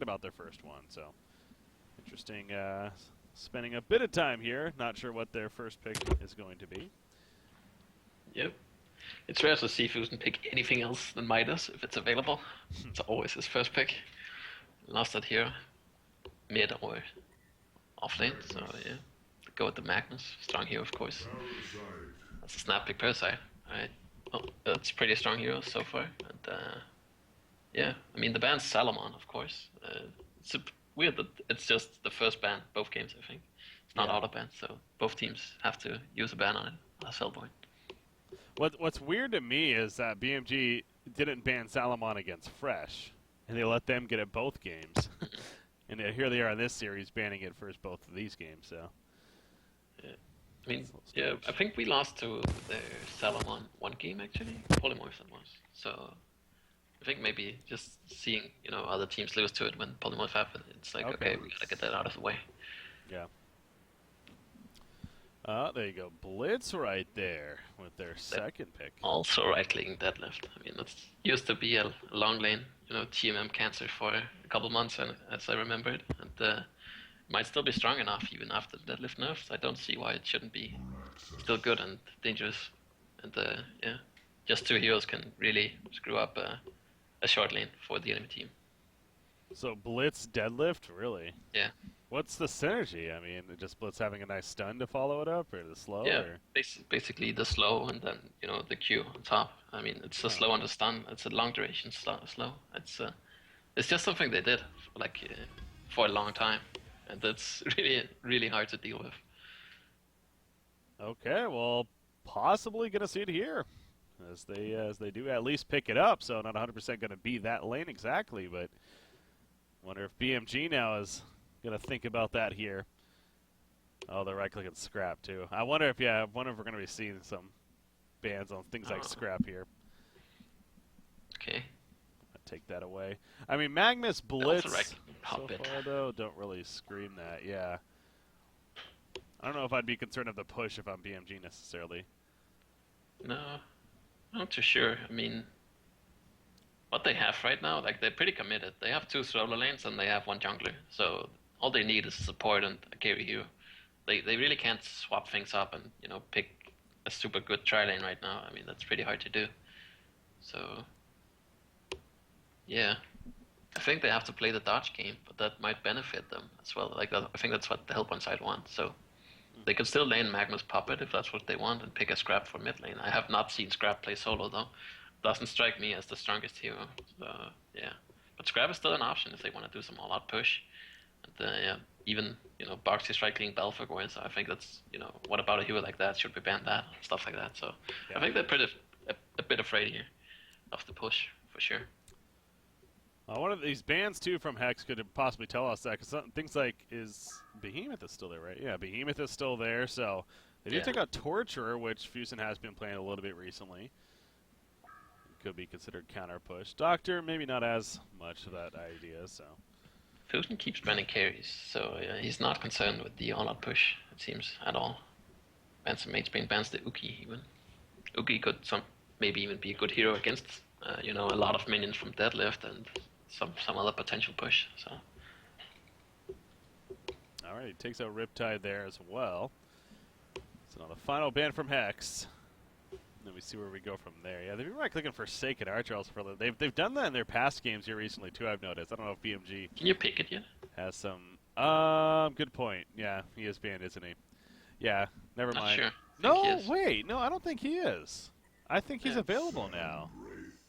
about their first one. So interesting. Spending a bit of time here. Not sure what their first pick is going to be. Yep. It's rare to see Fusen pick anything else than Midas if it's available. It's always his first pick. Lost it here, mid or off lane. So yeah, go with the Magnus. Strong hero, of course. That's a snap pick Parasite. Alright. Well, that's pretty strong hero so far. And yeah, I mean the ban's Salomon, of course. It's weird that it's just the first ban both games. I think it's not auto ban, so both teams have to use a ban on it. That's Hellboy. What's weird to me is that BMG didn't ban Salomon against Fresh, and they let them get it both games. And here they are in this series banning it for both of these games. So yeah. I mean, yeah, I think we lost to their Salomon one game actually. Polymorphs that was. So I think maybe just seeing other teams lose to it when Polymorph happened, it's like okay, we gotta get that out of the way. Yeah. There you go. Blitz right there with their second pick. Also right-clicking deadlift. I mean, that used to be a long lane, TMM cancer for a couple months, as I remember it. And might still be strong enough even after the deadlift nerfs. I don't see why it shouldn't be still good and dangerous. And yeah, just two heroes can really screw up a short lane for the enemy team. So Blitz deadlift, really? Yeah. What's the synergy? I mean, just Blitz having a nice stun to follow it up, or the slow? Yeah, or? basically the slow and then the Q on top. I mean, it's a slow and the stun. It's a long duration slow. It's just something they did for a long time, and that's really hard to deal with. Okay, well, possibly gonna see it here, as they do at least pick it up. So not 100% gonna be that lane exactly, but wonder if BMG now is gonna think about that here. Oh, they're right-clicking scrap too. I wonder if we're gonna be seeing some bans on things like scrap here. Okay. Take that away. I mean, Magnus Blitz so far though don't really scream that. Yeah. I don't know if I'd be concerned of the push if I'm BMG necessarily. No, I'm not too sure. I mean, what they have right now, they're pretty committed. They have two solo lanes and they have one jungler. So all they need is support and a carry hero. They really can't swap things up and pick a super good tri lane right now. I mean, that's pretty hard to do. So yeah, I think they have to play the dodge game, but that might benefit them as well. I think that's what the Hellboy side wants. So they could still lane Magnus Puppet if that's what they want and pick a Scrap for mid lane. I have not seen Scrap play solo though. Doesn't strike me as the strongest hero. So yeah, but Scrap is still an option if they want to do some all-out push. And yeah, even Boxy striking Belfagor. So I think that's what about a hero like that? Should we ban that? Stuff like that. So yeah. I think they're a bit afraid here of the push for sure. One of these bans too from Hex could possibly tell us that, because things like Behemoth is still there, right? Yeah, Behemoth is still there. So they do take out Torturer, which Fusen has been playing a little bit recently. Could be considered counter push. Doctor, maybe not as much of that idea. So Fusen keeps banning carries, so he's not concerned with the all-out push, it seems, at all. Bans some Magebane, bans the Uki even. Uki could maybe even be a good hero against a lot of minions from deadlift and some other potential push. So all right, he takes out Riptide there as well. So now the final ban from Hex. Then we see where we go from there. Yeah, they've been right-clicking Forsaken Archer also for a little. They've done that in their past games here recently too, I've noticed. I don't know if BMG can you pick it yet? Has some good point. Yeah, he is banned, isn't he? Yeah, never Not mind. Sure. No, wait, no, I don't think he is. I think he's available now.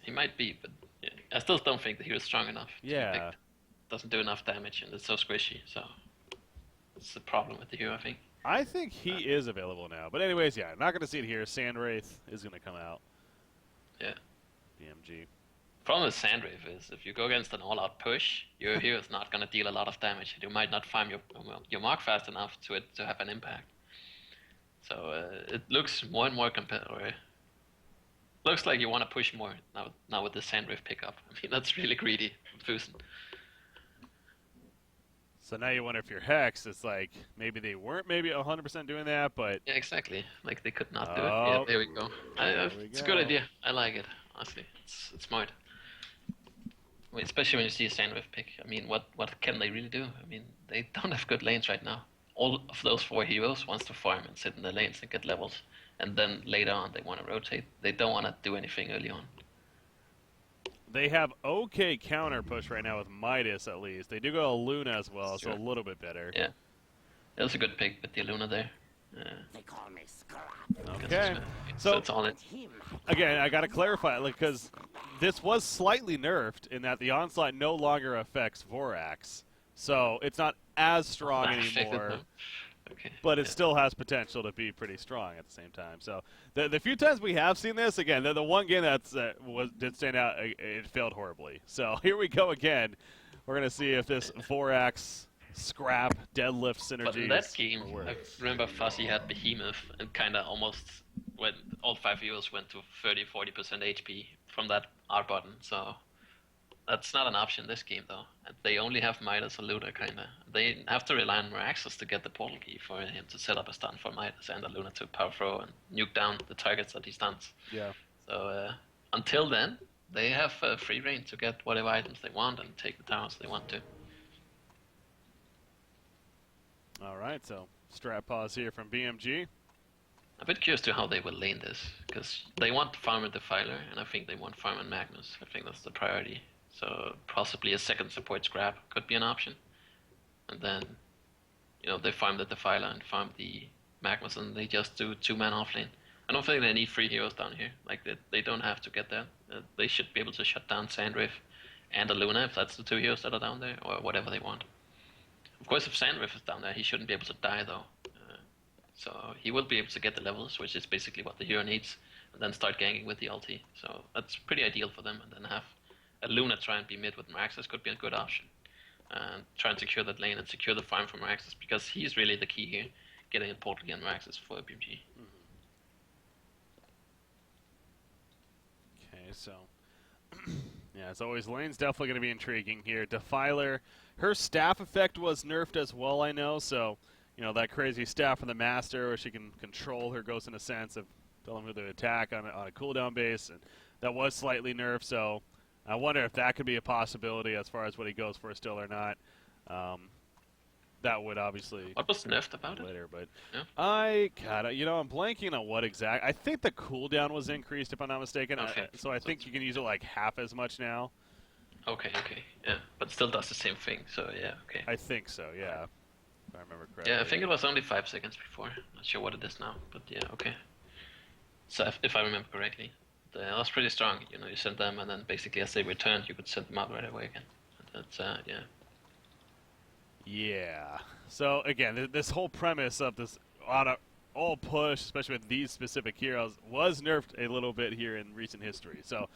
He might be, but I still don't think that he was strong enough to be picked. Doesn't do enough damage and it's so squishy, so it's the problem with the hero, I think. I think he is available now. But anyways, yeah, I'm not going to see it here. Sandwraith is going to come out. Yeah. BMG. Problem with Sandwraith is if you go against an all-out push, your hero is not going to deal a lot of damage. You might not farm your mark fast enough to have an impact. So it looks more and more competitive. Looks like you want to push more now with the Sandwraith pickup. I mean, that's really greedy from Fusen. So now you wonder if you're Hex, it's like maybe they weren't 100% doing that, but... Yeah, exactly. Like they could not do it. Yeah, there we go. It's a good idea. I like it, honestly. It's smart. especially when you see a Sandwave pick. I mean, what can they really do? I mean, they don't have good lanes right now. All of those 4 heroes wants to farm and sit in the lanes and get levels, and then later on they want to rotate. They don't want to do anything early on. They have okay counter push right now with Midas at least. They do go to Luna as well, so Sure. a little bit better. Yeah, it was a good pick with the Luna there. They call me Scrap. Okay. So So it's on it. again, I got to clarify, because this was slightly nerfed in that the onslaught no longer affects Vorax, so it's not as strong anymore. Okay. But it still has potential to be pretty strong at the same time. So the few times we have seen this, again, the one game that's did stand out, it failed horribly. So here we go again. We're going to see if this Vorax scrap deadlift synergy. But in that game, I remember Fuzzy had Behemoth and kind of almost when all 5 heroes went to 30-40% HP from that R button. So that's not an option this game though. And they only have Midas or Luna kinda. They have to rely on Meraxus to get the portal key for him to set up a stun for Midas and a Luna to power throw and nuke down the targets that he stuns. Yeah. So until then, they have free reign to get whatever items they want and take the towers they want to. All right, so strat pause here from BMG. I'm a bit curious to how they will lane this, because they want Farm and Defiler, and I think they want Farm and Magnus. I think that's the priority. So possibly a second support scrap could be an option. And then, they farm the Defiler and farm the Magnus, and they just do 2-man offlane. I don't think they need 3 heroes down here. Like, they don't have to get that. They should be able to shut down Sandrift and a Luna, if that's the 2 heroes that are down there, or whatever they want. Of course, if Sandrift is down there, he shouldn't be able to die, though. So he will be able to get the levels, which is basically what the hero needs, and then start ganking with the ulti. So that's pretty ideal for them, and then have a Luna try and be mid with Meraxus could be a good option. And try and secure that lane and secure the farm from Meraxus, because he's really the key here, getting a portal again Meraxus for BMG. Okay, so yeah, as always, lane's definitely going to be intriguing here. Defiler, her staff effect was nerfed as well, I know, so that crazy staff from the Master where she can control her Ghost in a sense of telling her to attack on a cooldown base, and that was slightly nerfed, so I wonder if that could be a possibility as far as what he goes for still or not. That would obviously... What was nerfed about later, it? but Yeah. I'm blanking on what exact... I think the cooldown was increased, if I'm not mistaken, Okay. so I think you can use it like half as much now. Okay, yeah. But still does the same thing, so yeah, okay. I think so, yeah. If I remember correctly. Yeah, I think it was only 5 seconds before. Not sure what it is now, but yeah, okay. So if I remember correctly, that was pretty strong. You sent them, and then basically as they returned, you could send them out right away again. That's yeah. Yeah. So again, this whole premise of this all push, especially with these specific heroes, was nerfed a little bit here in recent history. So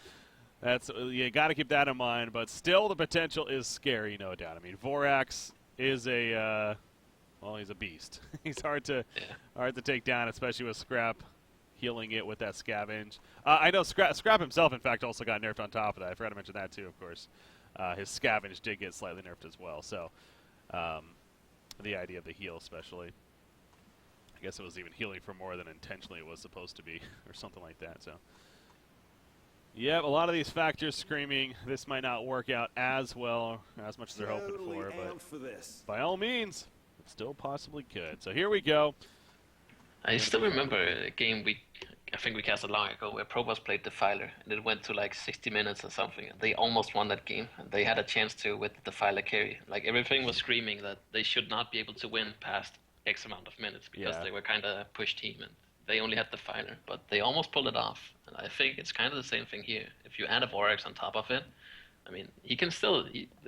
you got to keep that in mind. But still, the potential is scary, no doubt. I mean, Vorax is he's a beast. He's hard to take down, especially with Scrap healing it with that scavenge. I know Scrap himself, in fact, also got nerfed on top of that. I forgot to mention that too, of course. His scavenge did get slightly nerfed as well. So the idea of the heal, especially, I guess it was even healing for more than intentionally it was supposed to be, or something like that. So, yeah, a lot of these factors screaming this might not work out as well, as much as they're hoping for, but by all means, it still possibly could. So here we go. I still remember a game I think we casted long ago where Proboss played Defiler, and it went to like 60 minutes or something, and they almost won that game, and they had a chance to with the Defiler carry. Like, everything was screaming that they should not be able to win past X amount of minutes, because they were kind of a push team, and they only had Defiler, but they almost pulled it off. And I think it's kind of the same thing here. If you add a Vorax on top of it, I mean, he can still...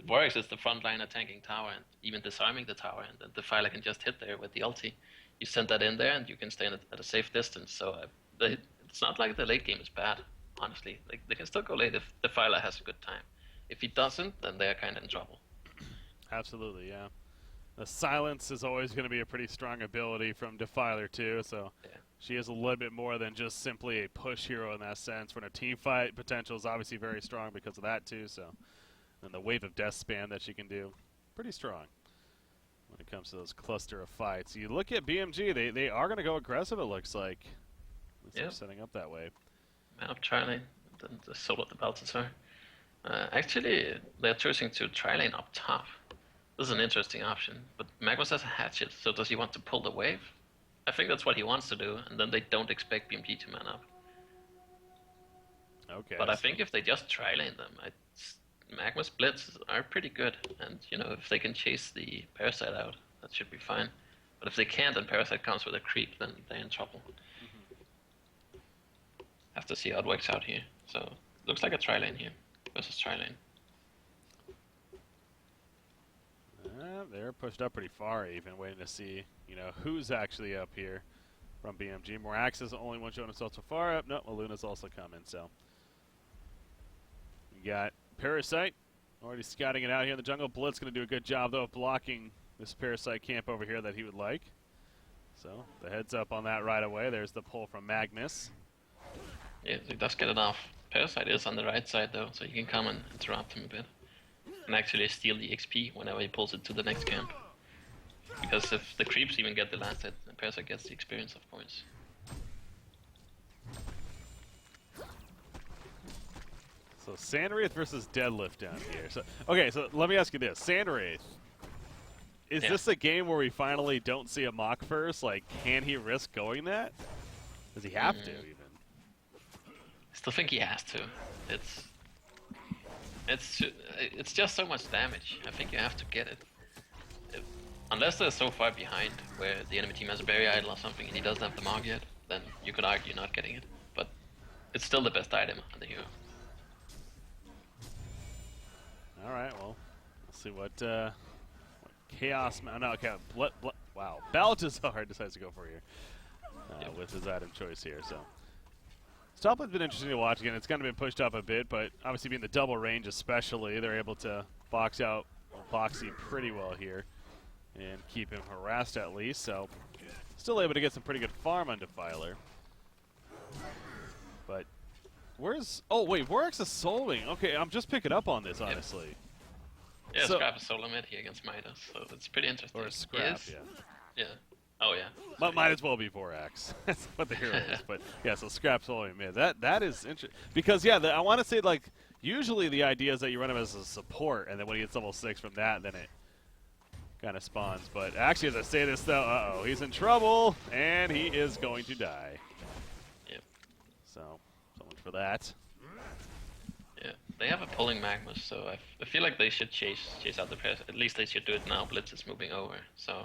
Vorax is the front liner tanking tower and even disarming the tower, and the Defiler can just hit there with the ulti. You send that in there, and you can stay at a safe distance. So it's not like the late game is bad, honestly. Like, they can still go late if the Defiler has a good time. If he doesn't, then they're kind of in trouble. Absolutely, yeah. The silence is always going to be a pretty strong ability from Defiler, too. So she is a little bit more than just simply a push hero in that sense. When a team fight, potential is obviously very strong because of that, too. So, and the wave of death spam that she can do, pretty strong when it comes to those cluster of fights. You look at BMG, they are going to go aggressive, it looks like. They're setting up that way. Man up Charlie, the solo the Balthazar. Actually, they're choosing to tri-lane up top. This is an interesting option, but Magnus has a hatchet, so does he want to pull the wave? I think that's what he wants to do, and then they don't expect BMG to man up. Okay. But I think if they just tri-lane them, Magnus Blitz are pretty good, and you know, if they can chase the Parasite out, that should be fine. But if they can't and Parasite comes with a creep, then they're in trouble. Have to see how it works out here. So, looks like a tri-lane here versus tri-lane. They're pushed up pretty far even, waiting to see, you know, who's actually up here from BMG. Morax is the only one showing himself so far up. No, Maluna's also coming, so. You got Parasite already scouting it out here in the jungle. Blitz going to do a good job, though, of blocking this Parasite camp over here that he would like. So, the heads up on that right away. There's the pull from Magnus. Yeah, he does get it off. Parasite is on the right side, though, so you can come and interrupt him a bit. And actually steal the XP whenever he pulls it to the next camp. Because if the creeps even get the last hit, the Parasite gets the experience, of course. So Sandwraith versus Deadlift down here. So okay, so let me ask you this. Sandwraith, is this a game where we finally don't see a mock first? Like, can he risk going that? Does he have to, even? I still think he has to. It's just so much damage. I think you have to get it. Unless they're so far behind where the enemy team has a berry idol or something and he doesn't have the mark yet, then you could argue not getting it. But it's still the best item on the hero. All right, well, let's see what Chaos. No, okay, wow, Baltazar decides to go for here with his item choice here. So. Top lane's been interesting to watch again. It's kind of been pushed up a bit, but obviously being the double range especially, they're able to box out Boxy pretty well here and keep him harassed at least. So still able to get some pretty good farm on Defiler. But where's... Oh, wait, Vorax is soloing. Okay, I'm just picking up on this, honestly. Yeah, so, Scrap is solo mid here against Midas, so it's pretty interesting. Or Scrap, yeah. Yeah. Oh, yeah. Might as well be Vorax. That's what the hero is. But, yeah, so Scrap soloing mid. That is interesting. Because, yeah, I want to say, like, usually the idea is that you run him as a support, and then when he gets level 6 from that, then it kind of spawns. But actually, as I say this, though, uh-oh, he's in trouble, and he is going to die. Yep. So, much for that. Yeah, they have a pulling Magnus, so I feel like they should chase out the press. At least they should do it now. Blitz is moving over, so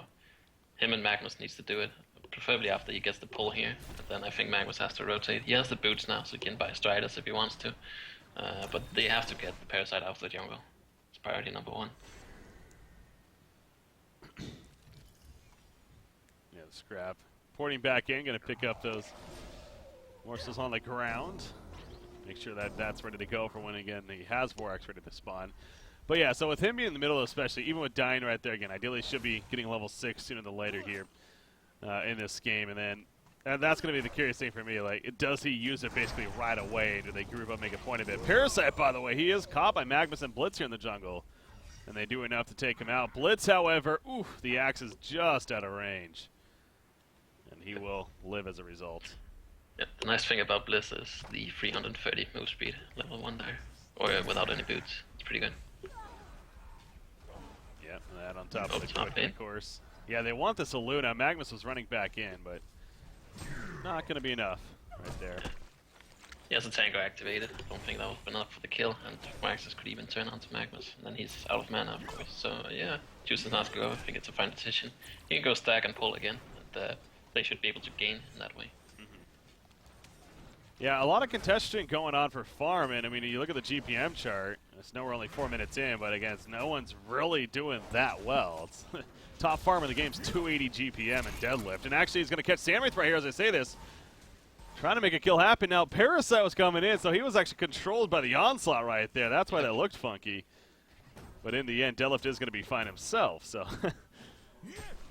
him and Magnus needs to do it, preferably after he gets the pull here. And then I think Magnus has to rotate. He has the boots now, so he can buy Striders if he wants to. But they have to get the Parasite out of the jungle. It's priority number 1. Yeah, the Scrap. Porting back in, going to pick up those morsels on the ground. Make sure that that's ready to go for when, again, he has Vorax ready to spawn. But yeah, so with him being in the middle especially, even with dying right there, again, ideally should be getting level 6 sooner than later here in this game. And that's going to be the curious thing for me. Like, does he use it basically right away? Do they group up, make a point of it? Parasite, by the way, he is caught by Magnus and Blitz here in the jungle. And they do enough to take him out. Blitz, however, the axe is just out of range. And he will live as a result. Yeah, the nice thing about Blitz is the 330 move speed, level 1 there. Or without any boots. It's pretty good. Yeah, that on top of the quick, of course. Yeah, they want this Luna. Magnus was running back in, but not going to be enough right there. He has a tango activated. I don't think that would have been enough for the kill, and Maxis could even turn onto Magnus. And then he's out of mana, of course. So, yeah, chooses not to go. I think it's a fine decision. He can go stack and pull again, and they should be able to gain in that way. Yeah, a lot of contesting going on for farm, and I mean, you look at the GPM chart, it's nowhere only 4 minutes in, but again, no one's really doing that well. It's top farm in the game's 280 GPM and Deadlift, and actually he's going to catch Sandwraith right here as I say this, trying to make a kill happen. Now, Parasite was coming in, so he was actually controlled by the onslaught right there. That's why that looked funky. But in the end, Deadlift is going to be fine himself, so...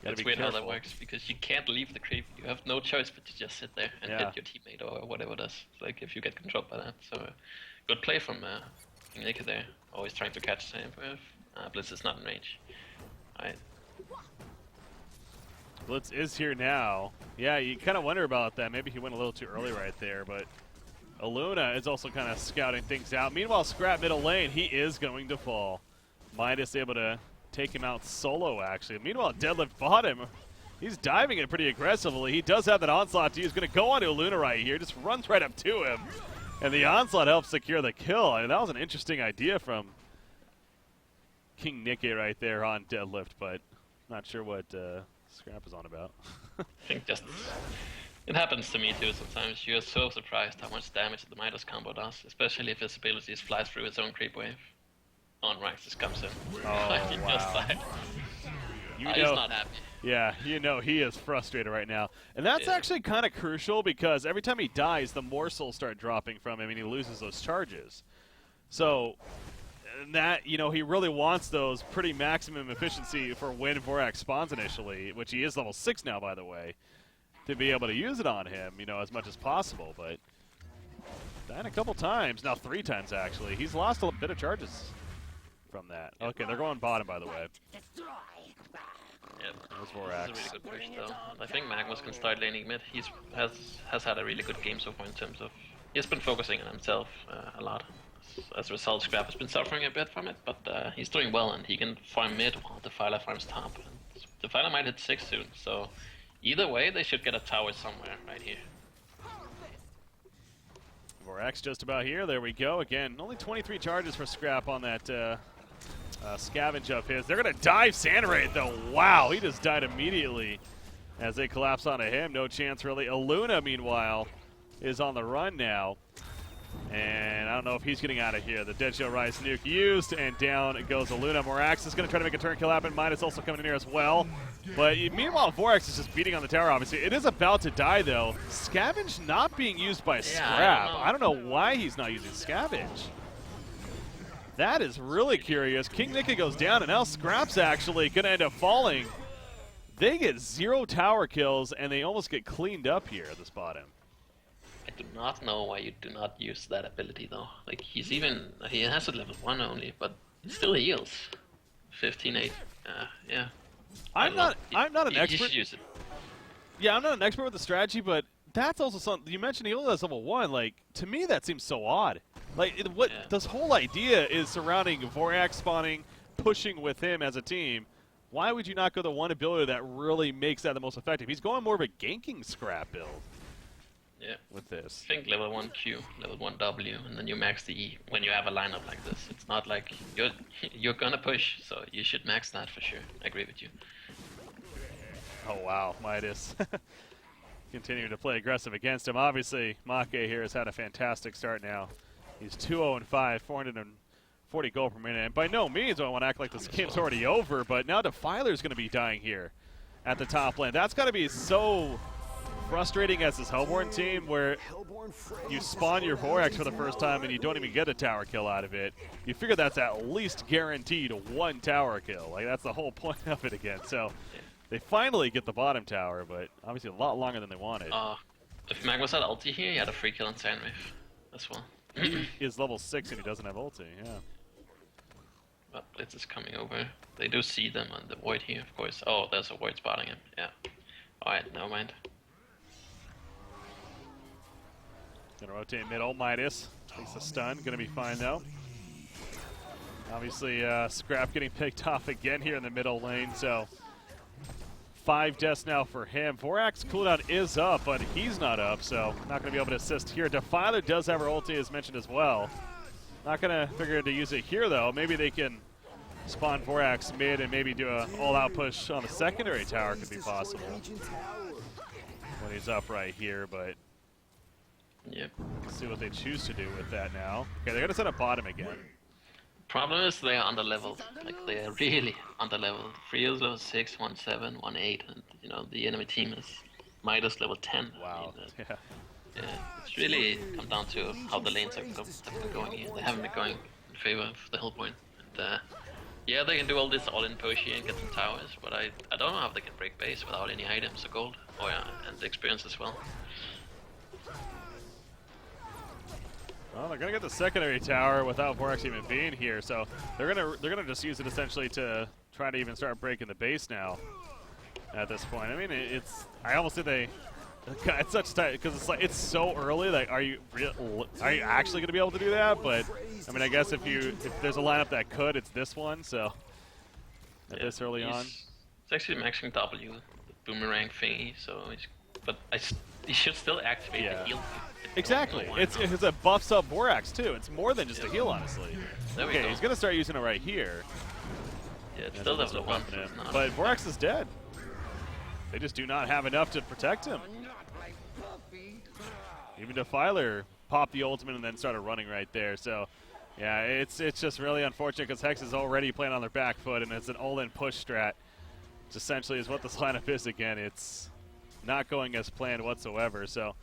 That's weird how that works, because you can't leave the creep. You have no choice but to just sit there and hit your teammate or whatever it is. It's like if you get controlled by that. So good play from Nick there. Always trying to catch Sandwraith. Blitz is not in range. Alright. Blitz is here now. Yeah, you kind of wonder about that. Maybe he went a little too early right there, but Aluna is also kind of scouting things out. Meanwhile, Scrap middle lane, he is going to fall. Midas able to take him out solo, actually. Meanwhile, Deadlift bottom, he's diving it pretty aggressively. He does have that onslaught to use. Going to go onto Aluna right here. Just runs right up to him. And the onslaught helps secure the kill. I mean, that was an interesting idea from King Nicky right there on Deadlift, but not sure what Scrap is on about. I think just it happens to me too sometimes. You're so surprised how much damage the Midas combo does, especially if his abilities flies through its own creep wave. On Rax just comes in. Oh, He wow. just died. You He's know, not happy. yeah, you know he is frustrated right now. And that's Yeah. actually kind of crucial because every time he dies, the morsels start dropping from him and he loses those charges. So, and that, you know, he really wants those pretty maximum efficiency for when Vorax spawns initially, which he is level 6 now, by the way, to be able to use it on him, you know, as much as possible. But died a couple times, now 3 times actually. He's lost a bit of charges from that. Okay, they're going bottom, by the way. Destroy. Yep. There's This Vorax. is a really good push though. I think Magnus can start laning mid. Has had a really good game so far in terms of he's been focusing on himself a lot. As a result, Scrap has been suffering a bit from it, but he's doing well and he can farm mid while Defiler farms top. And Defiler might hit 6 soon, so either way they should get a tower somewhere right here. Vorax just about here. There we go. Again, only 23 charges for Scrap on that scavenge of his. They're going to dive Sandraid, though. Wow, he just died immediately as they collapse onto him. No chance, really. Aluna, meanwhile, is on the run now. And I don't know if he's getting out of here. The Dead Show Rise nuke used, and down goes Aluna. Morax is going to try to make a turn kill happen. Midas also coming in here as well. But meanwhile, Vorax is just beating on the tower, obviously. It is about to die, though. Scavenge not being used by Scrap. I don't know why he's not using Scavenge. That is really curious. King Nicky goes down, and now Scrap's actually going to end up falling. They get 0 tower kills, and they almost get cleaned up here at this bottom. I do not know why you do not use that ability though. Like he has it level 1 only, but he still heals. 15-8. Yeah. I'm not an You expert. should use it. Yeah, I'm not an expert with the strategy, but that's also something you mentioned. He only has level 1. Like, to me, that seems so odd. Like, this whole idea is surrounding Vorax spawning, pushing with him as a team. Why would you not go the one ability that really makes that the most effective? He's going more of a ganking Scrap build. Yeah. With this. I think level 1 Q, level 1 W, and then you max the E when you have a lineup like this. It's not like you're gonna push, so you should max that for sure. I agree with you. Oh wow, Midas continuing to play aggressive against him. Obviously, Make here has had a fantastic start now. He's 2-0-5, 440 gold per minute. And by no means do I want to act like this game's already over, but now Defiler's going to be dying here at the top lane. That's got to be so frustrating as this Hellborn team where you spawn your Vorax for the first time and you don't even get a tower kill out of it. You figure that's at least guaranteed 1 tower kill. Like, that's the whole point of it again. So they finally get the bottom tower, but obviously a lot longer than they wanted. If Magnus had ulti here, he had a free kill on Sandwave as well. He is level 6 and he doesn't have ulti, yeah. But Blitz is coming over. They do see them on the Void here, of course. Oh, there's a Void spotting him, yeah. Alright, never mind. Gonna rotate mid, Midas. Takes a stun, gonna be fine though. Obviously, Scrap getting picked off again here in the middle lane, so 5 deaths now for him. Vorax cooldown is up, but he's not up, so not gonna be able to assist here. Defiler does have her ulti as mentioned as well. Not gonna figure to use it here though. Maybe they can spawn Vorax mid and maybe do a all-out push on the secondary tower could be possible. When he's up right here, but Yep. let's see what they choose to do with that now. Okay, they're gonna set up bottom again. Problem is they are underleveled. Like they are really underleveled. Free is level 6, 1-7, 1-8, and you know the enemy team is Midas level 10. Wow. I mean, Yeah. yeah, it's really come down to how the lanes have been going here. They haven't been going in favor of the Hellpoint. And yeah, they can do all this all-in push here and get some towers, but I don't know how they can break base without any items or gold, or and experience as well. Well, they're gonna get the secondary tower without Vorax even being here, so they're gonna just use it essentially to try to even start breaking the base now. At this point, I mean, I almost think they It's such tight because it's like it's so early. Like, are you actually going to be able to do that? But I mean, I guess if there's a lineup that could, it's this one. So at this early on, it's actually maxing W, the boomerang thingy. So, he should still activate the heal. Exactly. It's a buffs up Borax too. It's more than just a heal, honestly. Okay, he's going to start using it right here. Yeah, it's still level 1. But Borax is dead. They just do not have enough to protect him. Even Defiler popped the ultimate and then started running right there. So, yeah, it's just really unfortunate because Hex is already playing on their back foot, and it's an all-in push strat. Which essentially is what this lineup is again. It's not going as planned whatsoever. So,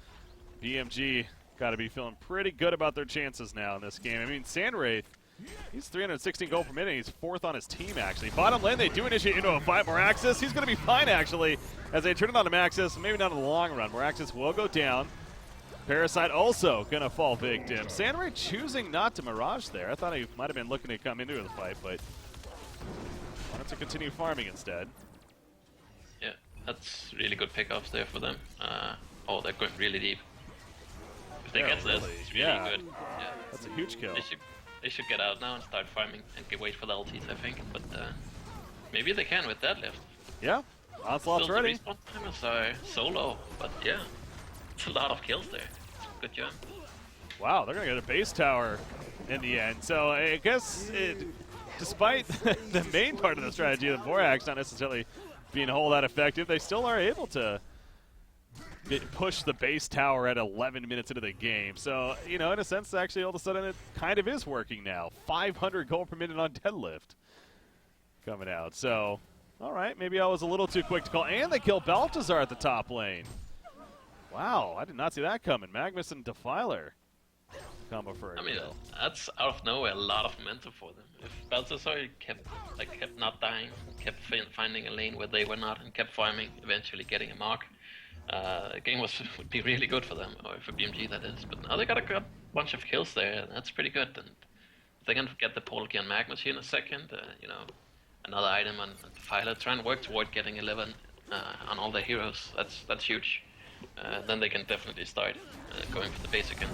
BMG got to be feeling pretty good about their chances now in this game. I mean, Sandwraith, he's 316 gold per minute. He's 4th on his team, actually. Bottom lane, they do initiate into a fight. Moraxis, he's going to be fine, actually, as they turn it on to Maxis. Maybe not in the long run. Moraxis will go down. Parasite also going to fall victim. Sandwraith choosing not to Mirage there. I thought he might have been looking to come into the fight, but wanted to continue farming instead. Yeah, that's really good pickups there for them. Oh, they're going really deep. If they get this, it's really good. Yeah. That's a huge kill. They should get out now and start farming and wait for the ultis, I think. But maybe they can with deadlift. Yeah, Onslaught's ready. The respawn timers are so low, but yeah, it's a lot of kills there. Good job. Wow, they're going to get a base tower in the end. So I guess despite the main part of the strategy of Borax not necessarily being a whole lot effective, they still are able to push the base tower at 11 minutes into the game. So, you know, in a sense, actually, all of a sudden, it kind of is working now. 500 gold per minute on deadlift coming out. So, all right, maybe I was a little too quick to call. And they kill Baltazar at the top lane. Wow, I did not see that coming. Magnus and Defiler combo for a kill. That's out of nowhere a lot of momentum for them. If Baltazar kept not dying, kept finding a lane where they were not, and kept farming, eventually getting a mark, the game would be really good for them, or for BMG that is. But now they got a bunch of kills there, and that's pretty good. And if they can get the portal key on Magnus here in a second, you know, another item on Defiler, try and work toward getting 11 on all their heroes. That's huge. Then they can definitely start going for the base again.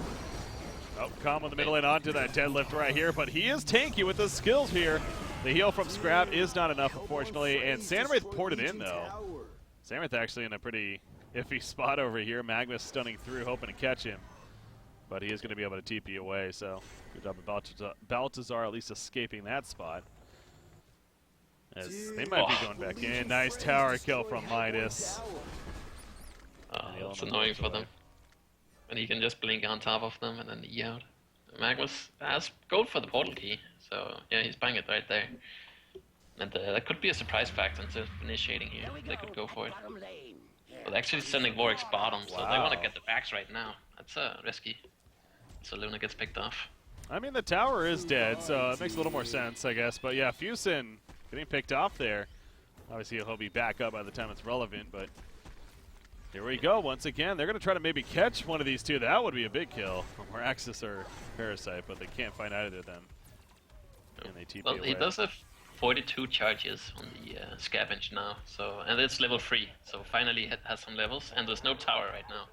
Oh, Calm on the middle lane onto that deadlift right here, but he is tanky with his skills here. The heal from Scrap is not enough, unfortunately, and Sandwraith poured it in, though. Sandwraith actually in a pretty iffy spot over here. Magnus stunning through, hoping to catch him. But he is going to be able to TP away, so good job of Baltazar at least escaping that spot. As they might be going back in. Nice tower kill from Midas. It's annoying for them. And he can just blink on top of them and then E out. Magnus has gold for the portal key, so yeah, he's buying it right there. And that could be a surprise factor into initiating here. They could go for it. But they're actually sending Vorix bottom, so they want to get the backs right now. That's risky. So Luna gets picked off. I mean, the tower is dead, so it makes a little more sense, I guess. But yeah, Fusin getting picked off there. Obviously, he'll be back up by the time it's relevant, but here we go. Once again, they're going to try to maybe catch one of these two. That would be a big kill. Or Axis or Parasite, but they can't find either of them. And they TP away. He does have 42 charges on the scavenge now, so, and it's level 3, so finally it has some levels, and there's no tower right now.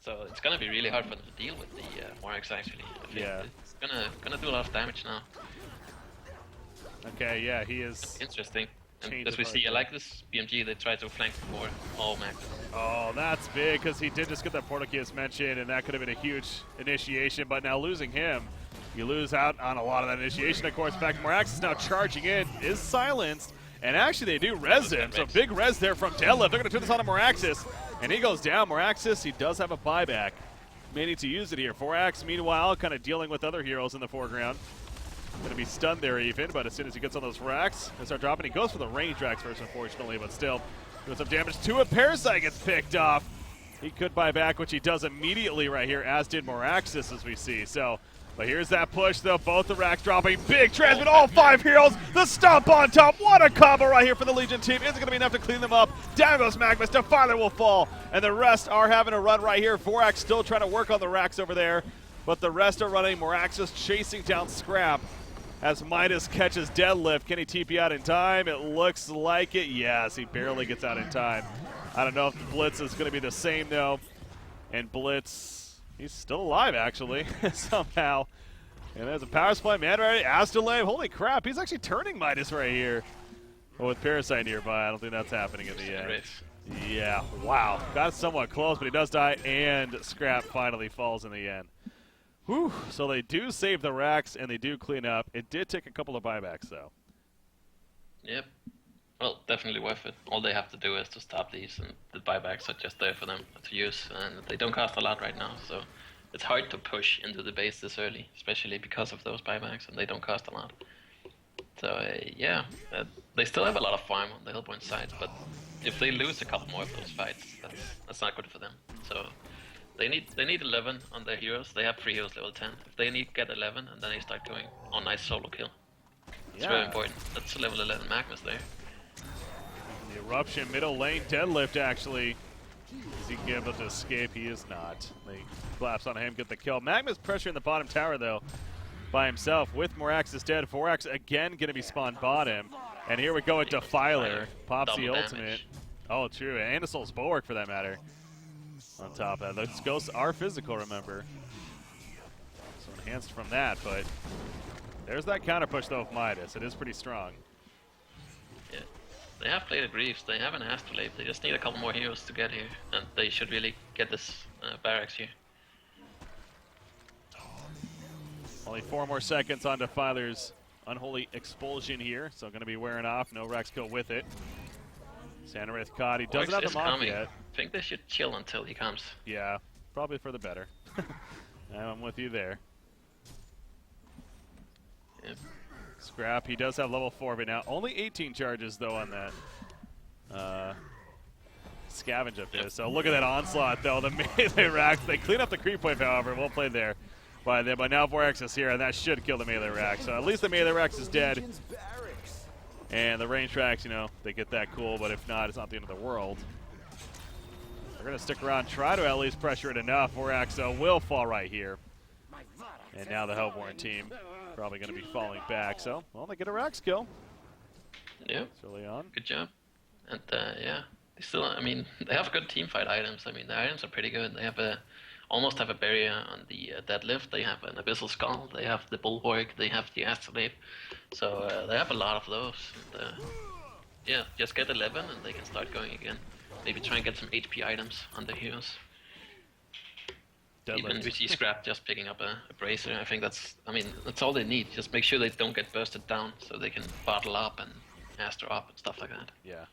So it's going to be really hard for them to deal with the Morax, actually. I think it's gonna do a lot of damage now. Okay, yeah, he is interesting. And as we see, I like this BMG, they try to flank before. Oh, man. Oh, that's big, because he did just get that portal key as mentioned, and that could have been a huge initiation, but now losing him, you lose out on a lot of that initiation, of course. Back Morax is now charging in, is silenced, and actually they do res him, so big res there from Deadlift. They're going to turn this on to Moraxis, and he goes down. Moraxis, he does have a buyback. May need to use it here. 4X, meanwhile, kind of dealing with other heroes in the foreground. Going to be stunned there even, but as soon as he gets on those racks, they start dropping. He goes for the range racks first, unfortunately, but still doing some damage to it. Parasite gets picked off. He could buy back, which he does immediately right here, as did Moraxis, as we see. So, but here's that push, though. Both the racks dropping. Big transmit, all 5 heroes. The stomp on top. What a combo right here for the Legion team. Isn't going to be enough to clean them up. Down goes Magnus. Defiler will fall. And the rest are having a run right here. Vorax still trying to work on the racks over there. But the rest are running. Moraxis chasing down Scrap. As Midas catches Deadlift. Can he TP out in time? It looks like it. Yes, he barely gets out in time. I don't know if Blitz is going to be the same, though. And Blitz, he's still alive, actually, somehow. And there's a power supply, man, right? Astrolabe, holy crap, he's actually turning Midas right here. Well, with Parasite nearby, I don't think that's happening in the end. Yeah, wow. Got somewhat close, but he does die, and Scrap finally falls in the end. Whew. So they do save the racks, and they do clean up. It did take a couple of buybacks, though. Yep. Well, definitely worth it. All they have to do is to stop these, and the buybacks are just there for them to use, and they don't cost a lot right now, so it's hard to push into the base this early, especially because of those buybacks, and they don't cost a lot. So, yeah, they still have a lot of farm on the Hellborn side, but if they lose a couple more of those fights, that's not good for them. So they need 11 on their heroes. They have 3 heroes level 10. If they get 11, and then they start going on nice solo kill. It's very important. That's a level 11 Magnus there. The Eruption middle lane deadlift, actually. Is he going to be able to escape? He is not. They collapse on him, get the kill. Magma's pressuring the bottom tower, though, by himself. With Morax's dead, Vorax again going to be spawned bottom. And here we go with Defiler. Pops the ultimate. Oh, true. And a Soul's Bulwark, for that matter. On top of that. Those ghosts are physical, remember. So enhanced from that, but there's that counter push, though, of Midas. It is pretty strong. Yeah. They have played Greaves, they have an Astrolabe. They just need a couple more heroes to get here, and they should really get this barracks here. Only 4 more seconds on Defiler's Unholy Expulsion here, so going to be wearing off. No Rex go with it. Sanarith caught. He doesn't have the mock yet. I think they should chill until he comes. Yeah, probably for the better. I'm with you there. Yep. Scrap, he does have level 4 right now. Only 18 charges, though, on that scavenge up there. So look at that onslaught, though. The melee racks, they clean up the creep wave, however. Well played there by them. But now Vorax is here, and that should kill the melee rack. So at least the melee rack is dead. And the range tracks, you know, they get that cool, but if not, it's not the end of the world. They're going to stick around, try to at least pressure it enough. Vorax will fall right here. And now the Hellborn team probably going to be falling back. So, well, they get a Rax kill. Yeah. It's early on. Good job. And, yeah, they still, I mean, they have good teamfight items. I mean, the items are pretty good. They have almost have a barrier on the deadlift. They have an Abyssal Skull. They have the Bulwark. They have the Astrolabe. So they have a lot of those. And, yeah, just get 11 and they can start going again. Maybe try and get some HP items on the heroes. Deadlift. Even we see Scrap just picking up a Bracer. I think that's all they need. Just make sure they don't get bursted down so they can bottle up and Astro up and stuff like that. Yeah.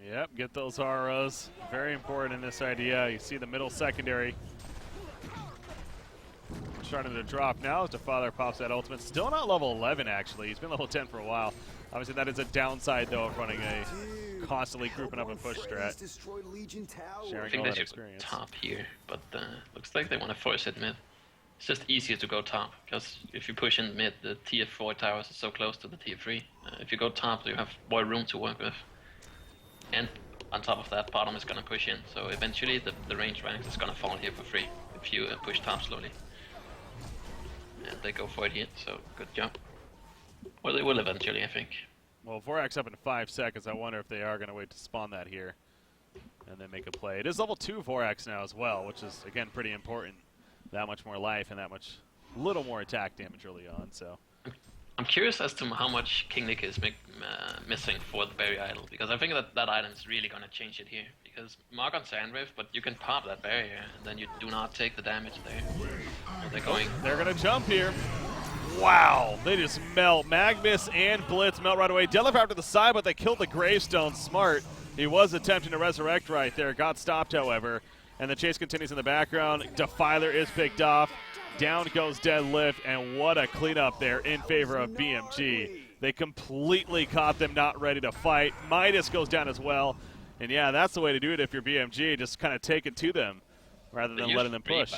Yep, get those ROs. Very important in this idea. You see the middle secondary starting to drop now as Defiler pops that ultimate. Still not level 11, actually. He's been level 10 for a while. Obviously, that is a downside, though, of running a constantly grouping up a push strat. I think they should go top here, but looks like they want to force it mid. It's just easier to go top, because if you push in mid, the tier 4 towers are so close to the tier 3. If you go top, you have more room to work with. And on top of that, bottom is going to push in, so eventually the range ranks is going to fall here for free if you push top slowly. And they go for it here, so good job. Or they will eventually, I think. Well, Vorax up in 5 seconds. I wonder if they are going to wait to spawn that here and then make a play. It is level 2 Vorax now as well, which is, again, pretty important. That much more life and that much little more attack damage early on, so. I'm curious as to how much King Nick is missing for the Barrier Idol, because I think that item is really going to change it here. Because mark on Sandrift, but you can pop that barrier, and then you do not take the damage there. So they're going. They're going to jump here. Wow, they just melt. Magnus and Blitz melt right away. Deadlift out to the side, but they killed the Gravestone. Smart. He was attempting to resurrect right there. Got stopped, however. And the chase continues in the background. Defiler is picked off. Down goes Deadlift, and what a cleanup there in favor of BMG. They completely caught them not ready to fight. Midas goes down as well. And yeah, that's the way to do it if you're BMG. Just kind of take it to them rather than letting them push.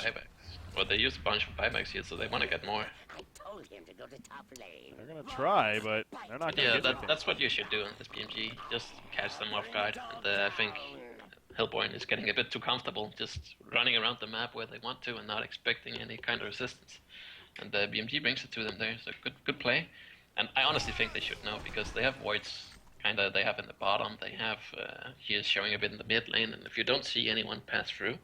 Well, they used a bunch of buybacks here, so they want to get more. I told him to go to top lane. They're going to try, but they're not going to get anything. That's what you should do in this BMG. Just catch them off guard. And I think Hellborn is getting a bit too comfortable, just running around the map where they want to and not expecting any kind of resistance. And the BMG brings it to them there, so good play. And I honestly think they should know, because they have wards kinda they have in the bottom. They have he is showing a bit in the mid lane, and if you don't see anyone pass through,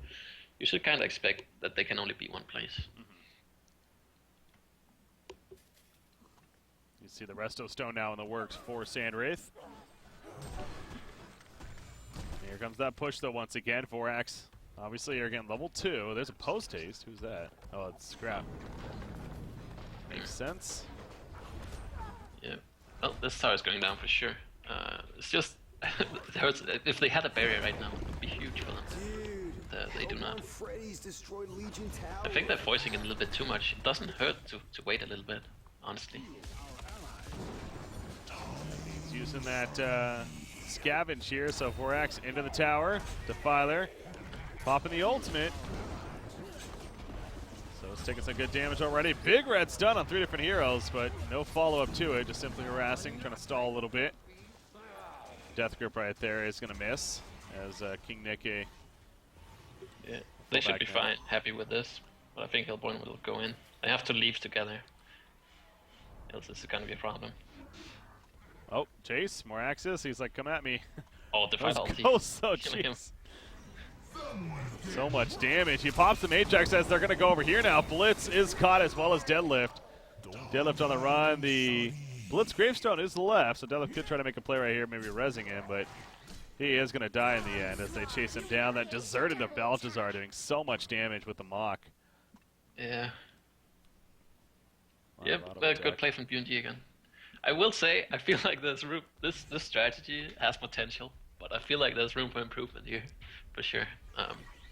you should kinda expect that they can only be one place. You see the Resto Stone now in the works for Sandwraith. Here comes that push though once again. 4Axe. Obviously you're getting level 2. There's a post haste. Who's that? Oh, it's Scrap. Makes sense. Yeah. Well, this tower is going down for sure. It's just if they had a barrier right now, it would be huge for them. They do not. I think they're forcing it a little bit too much. It doesn't hurt to wait a little bit, honestly. He's using that scavenge here, so 4Axe into the tower. Defiler popping the ultimate. So it's taking some good damage already. Big red stun on 3 different heroes, but no follow-up to it. Just simply harassing, trying to stall a little bit. Death grip right there is going to miss as King Nicky. Yeah, they should be fine, happy with this. But I think Hellborn will go in. They have to leave together. Else this is going to be a problem. Oh, Chase, more access. He's like, come at me. Oh, the fight ulti. Oh, so jeez. So much damage. He pops the Matrix as they're going to go over here now. Blitz is caught as well as Deadlift. Deadlift on the run. The Blitz Gravestone is left, so Deadlift could try to make a play right here, maybe rezzing him, but he is going to die in the end as they chase him down. That deserted of Balthazar doing so much damage with the Mock. Yeah. Yep, good play from BMG again. I will say, I feel like there's room. This strategy has potential, but I feel like there's room for improvement here, for sure.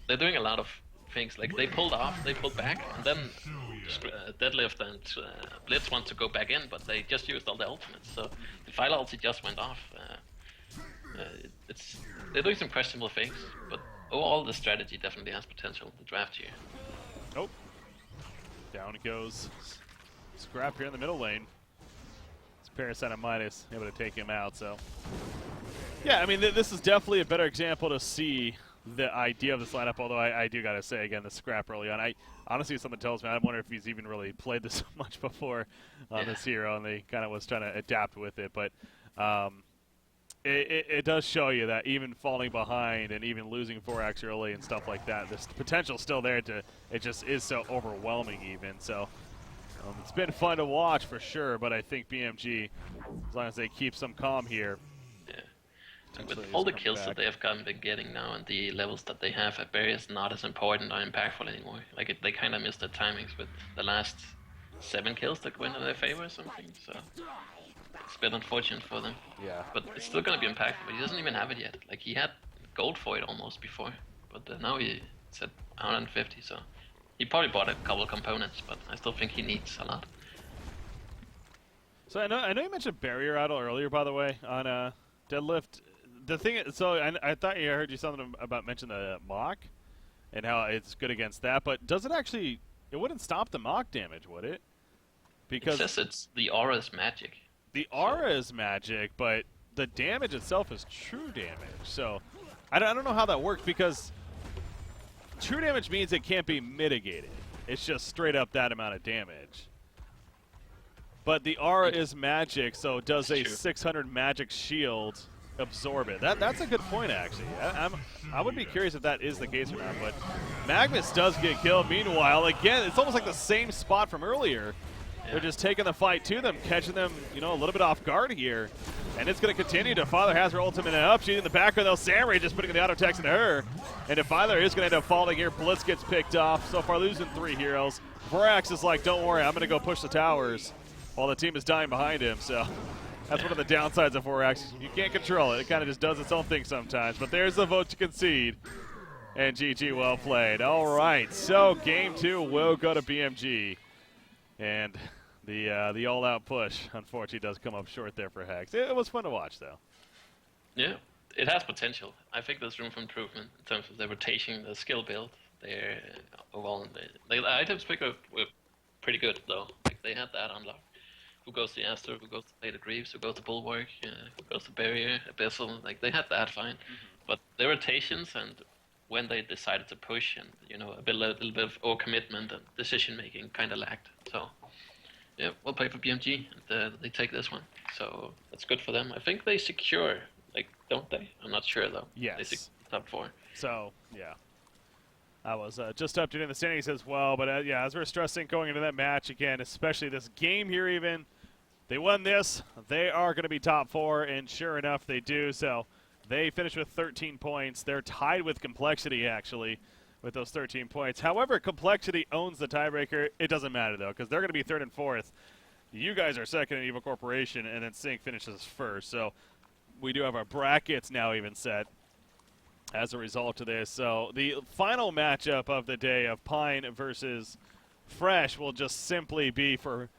They're doing a lot of things. Like they pulled back, and then Deadlift and Blitz want to go back in, but they just used all the ultimates. So the file ulti just went off. They're doing some questionable things, but overall the strategy definitely has potential. The draft here. Nope. Down it goes. Scrap here in the middle lane. Parasite minus able to take him out, so yeah, I mean this is definitely a better example to see the idea of this lineup, although I do gotta say again, the Scrap early on, I honestly, something tells me I wonder if he's even really played this much before on this hero, and they kind of was trying to adapt with it, but it does show you that even falling behind and even losing 4Axe early and stuff like that, there's potential still there to, it just is so overwhelming even, so it's been fun to watch for sure, but I think BMG, as long as they keep some calm here. Yeah. And with all the kills that they have been getting now and the levels that they have, a barrier is not as important or impactful anymore. Like they kind of missed their timings with the last 7 kills that went in their favor or something. So it's been unfortunate for them. Yeah. But it's still going to be impactful. But he doesn't even have it yet. Like he had gold for it almost before, but now he's at 150. So. He probably bought a couple of components, but I still think he needs a lot. So I know you mentioned barrier idle earlier, by the way, on Deadlift. The thing, so I thought I heard you something about mention the Mock and how it's good against that, but does it actually? It wouldn't stop the Mock damage, would it? Because it says it's the aura's magic. The aura is magic, but the damage itself is true damage. So I don't know how that works because. True damage means it can't be mitigated. It's just straight up that amount of damage. But the aura is magic, so does a 600 magic shield absorb it? That's a good point, actually. I would be curious if that is the case or not, but Magnus does get killed. Meanwhile, again, it's almost like the same spot from earlier. They're just taking the fight to them, catching them, a little bit off guard here. And it's going to continue. Defiler has her ultimate up. She's in the background, though. Samurai just putting the auto text into her. And Defiler is going to end up falling here. Blitz gets picked off. So far, losing 3 heroes. 4Axe is like, don't worry, I'm going to go push the towers while the team is dying behind him. So that's one of the downsides of 4Axe. You can't control it. It kind of just does its own thing sometimes. But there's the vote to concede. And GG, well played. All right, so game 2 will go to BMG. And the all-out push, unfortunately, does come up short there for Hex. It was fun to watch, though. Yeah, it has potential. I think there's room for improvement in terms of the rotation, the skill build. They're overall, the items pick were pretty good, though. Like they had that unlocked. Who goes to Aster? Who goes to Blade of Greaves? Who goes to Bulwark? Who goes to Barrier? Abyssal? Like they had that fine, but the rotations and when they decided to push and a little bit of overcommitment and decision making kind of lacked. So. Yeah, we'll play for BMG, and they take this one. So that's good for them. I think they secure, like, don't they? I'm not sure though. Yes. They top 4. So, yeah. I was just updating the standings as well, but yeah, as we're stressing going into that match again, especially this game here even, they won this, they are going to be top 4, and sure enough, they do. So they finish with 13 points. They're tied with Complexity, actually, with those 13 points. However, Complexity owns the tiebreaker. It doesn't matter, though, because they're going to be 3rd and 4th. You guys are 2nd in Evil Corporation, and then Sync finishes 1st. So we do have our brackets now even set as a result of this. So the final matchup of the day of Pine versus Fresh will just simply be for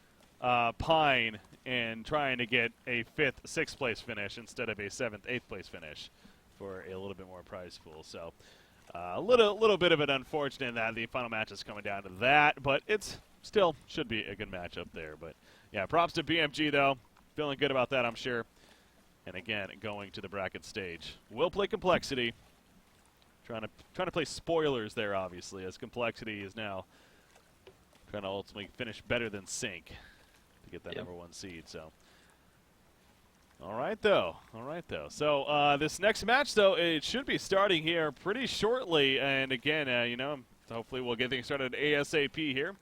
Pine and trying to get a 5th, 6th place finish instead of a 7th, 8th place finish for a little bit more prize pool. So a little bit of an unfortunate that the final match is coming down to that, but it's still should be a good matchup there. But yeah, props to BMG though. Feeling good about that, I'm sure. And again, going to the bracket stage. We'll play Complexity. Trying to play spoilers there, obviously, as Complexity is now trying to ultimately finish better than Sync to get that number 1 seed. So, all right though. So this next match, though, it should be starting here pretty shortly. And again, hopefully we'll get things started ASAP here.